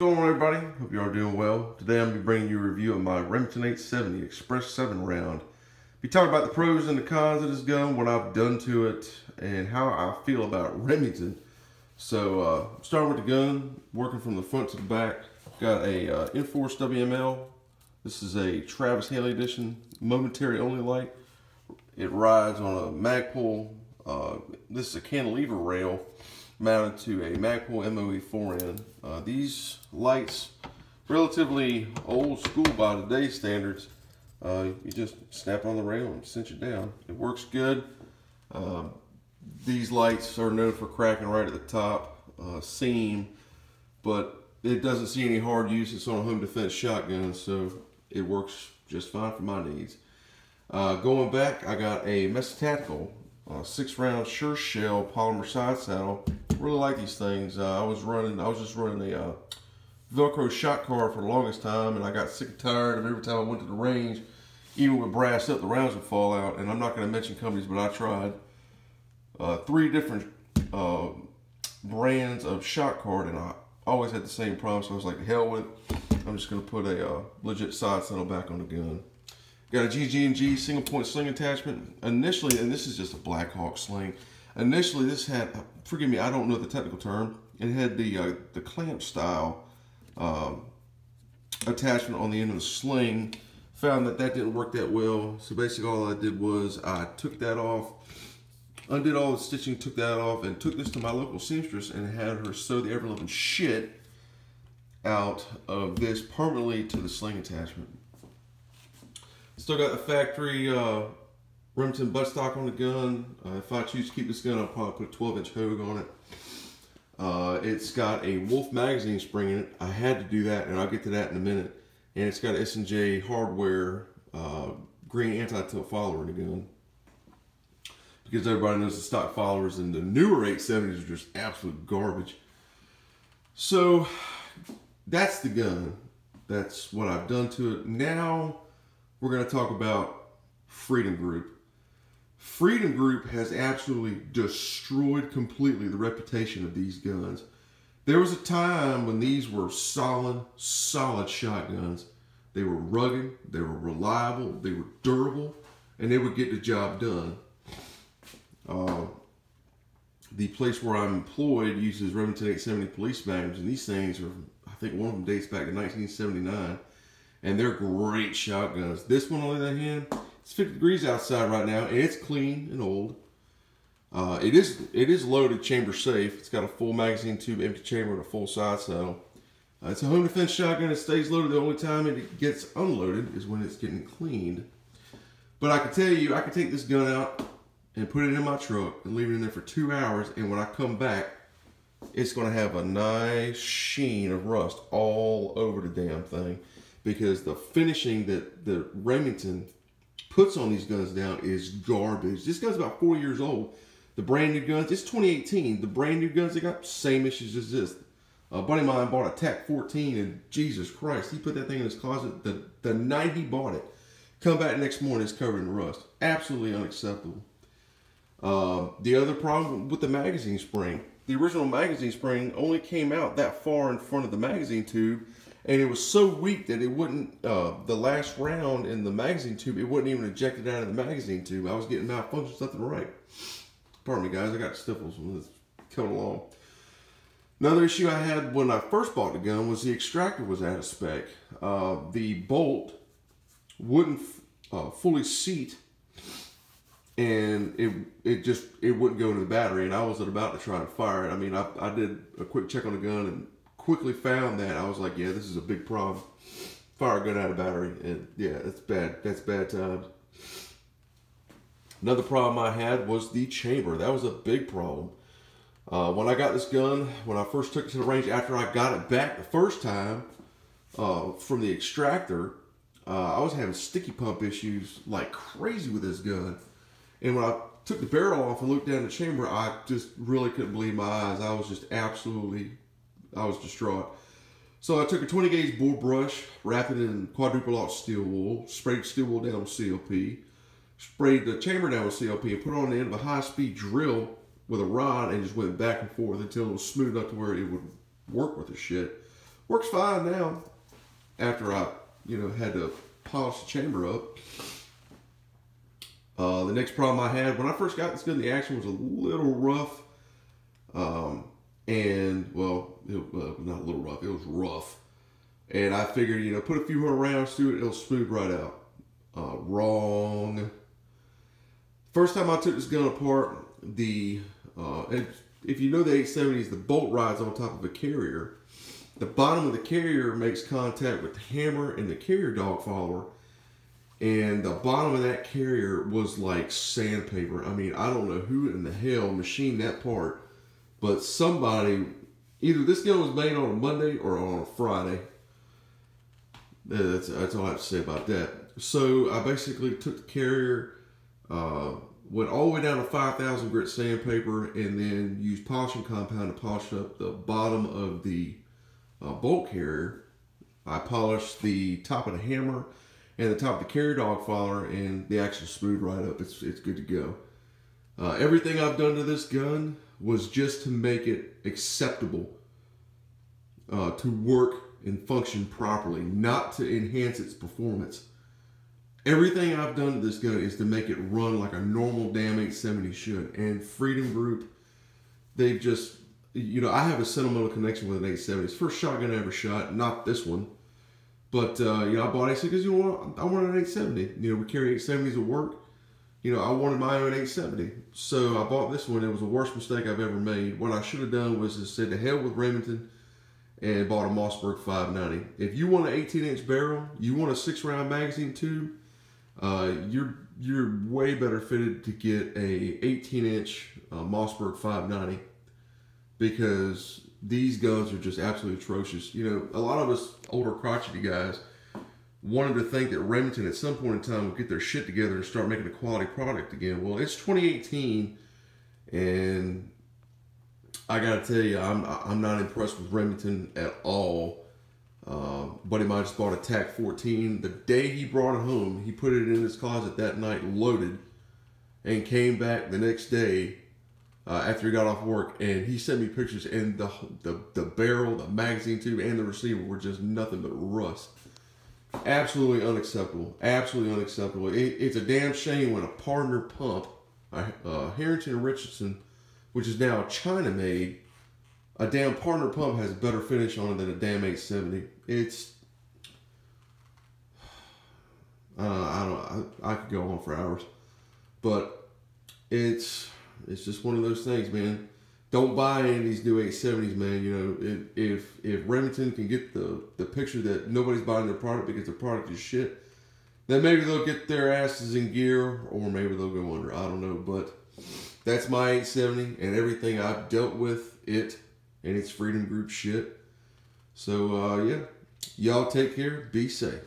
What's going on, everybody? Hope you are doing well. Today I'm going to be bringing you a review of my Remington 870 Express 7 round. Be talking about the pros and the cons of this gun, what I've done to it, and how I feel about Remington. So, starting with the gun, working from the front to the back. Got a Enforced WML. This is a Travis Haley edition, momentary only light. It rides on a Magpul. This is a cantilever rail mounted to a Magpul MOE 4N. These lights, relatively old school by today's standards. You just snap on the rail and cinch it down. It works good. These lights are known for cracking right at the top seam, but it doesn't see any hard use. It's on a home defense shotgun, so it works just fine for my needs. Going back, I got a Mesa Tactical 6-round Sure Shell polymer side saddle. Really like these things. I was just running a Velcro shot car for the longest time, and I got sick and tired of every time I went to the range, even with brass up, the rounds would fall out. And I'm not going to mention companies, but I tried 3 different brands of shot card, and I always had the same problem. So I was like, the hell with it. I'm just going to put a legit side saddle back on the gun. Got a GG&G single point sling attachment. Initially, and this is just a Black Hawk sling. Initially, this had, forgive me, I don't know the technical term. It had the clamp style attachment on the end of the sling. Found that didn't work that well. So basically, all I did was I took that off, undid all the stitching, took that off, and took this to my local seamstress and had her sew the ever-loving shit out of this permanently to the sling attachment. Still got the factory Remington buttstock on the gun. If I choose to keep this gun, I'll probably put a 12-inch Hogue on it. It's got a Wolf magazine spring in it. I had to do that, and I'll get to that in a minute. And it's got S&J hardware green anti-tilt follower in the gun. Because everybody knows the stock followers and the newer 870s are just absolute garbage. So that's the gun. That's what I've done to it. Now we're going to talk about Freedom Group. Freedom Group has absolutely destroyed completely the reputation of these guns. There was a time when these were solid shotguns. They were rugged, they were reliable, they were durable, and they would get the job done. The place where I'm employed uses Remington 870 police magnums, and these things are, I think one of them dates back to 1979. And they're great shotguns. This one, on the other hand, it's 50 degrees outside right now, and it's clean and old. It is loaded, chamber safe. It's got a full magazine tube, empty chamber, and a full side saddle. It's a home defense shotgun. It stays loaded. The only time it gets unloaded is when it's getting cleaned. But I can tell you, I can take this gun out and put it in my truck and leave it in there for 2 hours, and when I come back, it's going to have a nice sheen of rust all over the damn thing. Because the finishing that the Remington puts on these guns now is garbage. This gun's about 4 years old. The brand new guns, it's 2018. The brand new guns, they got same issues as this. A buddy of mine bought a TAC 14, and Jesus Christ, he put that thing in his closet the night he bought it. Come back next morning, it's covered in rust. Absolutely unacceptable. The other problem with the magazine spring. The original magazine spring only came out that far in front of the magazine tube, and it was so weak that it wouldn't, the last round in the magazine tube, it wouldn't even eject it out of the magazine tube. I was getting malfunctions left and right. Pardon me, guys, I got sniffles when this coming along. Another issue I had when I first bought the gun was the extractor was out of spec. The bolt wouldn't fully seat, and it wouldn't go into the battery, and I was about to try and fire it. I mean, I did a quick check on the gun and quickly found that. I was like, yeah, this is a big problem. Fire a gun out of battery, and yeah, that's bad. That's bad times. Another problem I had was the chamber. That was a big problem. When I got this gun, when I first took it to the range, after I got it back the first time from the extractor, I was having sticky pump issues like crazy with this gun. And when I took the barrel off and looked down the chamber, I just really couldn't believe my eyes. I was just absolutely, I was distraught. So I took a 20 gauge bull brush, wrapped it in quadruple aught steel wool, sprayed steel wool down with CLP, sprayed the chamber down with CLP, and put it on the end of a high speed drill with a rod, and just went back and forth until it was smooth enough to where it would work with the shit. Works fine now after I, you know, had to polish the chamber up. The next problem I had when I first got this gun, the action was a little rough. And, well, not a little rough, it was rough. And I figured, you know, put a few more rounds through it, it'll smooth right out. Wrong. First time I took this gun apart, if you know the 870s, the bolt rides on top of a carrier. The bottom of the carrier makes contact with the hammer and the carrier dog follower. And the bottom of that carrier was like sandpaper. I mean, I don't know who in the hell machined that part, but somebody, either this gun was made on a Monday or on a Friday. That's all I have to say about that. So I basically took the carrier, went all the way down to 5,000 grit sandpaper, and then used polishing compound to polish up the bottom of the bolt carrier. I polished the top of the hammer and the top of the carrier dog follower, and the action smooth right up. It's good to go. Everything I've done to this gun was just to make it acceptable to work and function properly, not to enhance its performance. Everything I've done to this gun is to make it run like a normal damn 870 should. And Freedom Group, they've just, you know, I have a sentimental connection with an 870. It's the first shotgun I ever shot, not this one. But, you know, I bought it because, you know what, I wanted an 870. You know, we carry 870s at work. You know, I wanted my own 870. So I bought this one. It was the worst mistake I've ever made. What I should have done was just said to hell with Remington and bought a Mossberg 590. If you want an 18-inch barrel, you want a 6-round magazine too, you're way better fitted to get a 18-inch Mossberg 590, because these guns are just absolutely atrocious. You know, a lot of us older crotchety guys wanted to think that Remington at some point in time would get their shit together and start making a quality product again. Well, it's 2018, and I gotta tell you, I'm not impressed with Remington at all. Buddy of mine just bought a TAC 14. The day he brought it home, he put it in his closet that night loaded, and came back the next day after he got off work, and he sent me pictures, and the barrel, the magazine tube, and the receiver were just nothing but rust. Absolutely unacceptable. Absolutely unacceptable. It's a damn shame when a partner pump, Harrington and Richardson, which is now China made, a damn partner pump has a better finish on it than a damn 870. It's, I could go on for hours, but it's just one of those things, man. Don't buy any of these new 870s, man. You know, if Remington can get the picture that nobody's buying their product because their product is shit, then maybe they'll get their asses in gear, or maybe they'll go under. I don't know, but that's my 870 and everything I've dealt with it and its Freedom Group shit. So, yeah, y'all take care. Be safe.